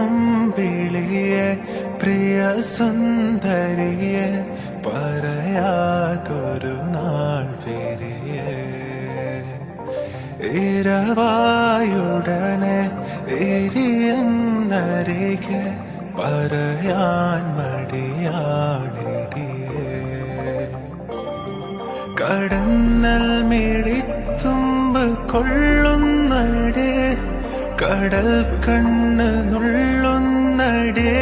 കൊതിയമ്പിളിയെ പ്രിയ സുന്ദരിയെ പറയാതൊരു നാൾ വരിയെ ഇരവായുടനെ എരിയെന്നരികെ പറയാൻ മടിയാണിടിയേ കടന്നൽ മിഴിത്തുമ്പ് കൊള്ളുന്നടേ കടൽ കണ്ണ് നുള്ളുന്നടേ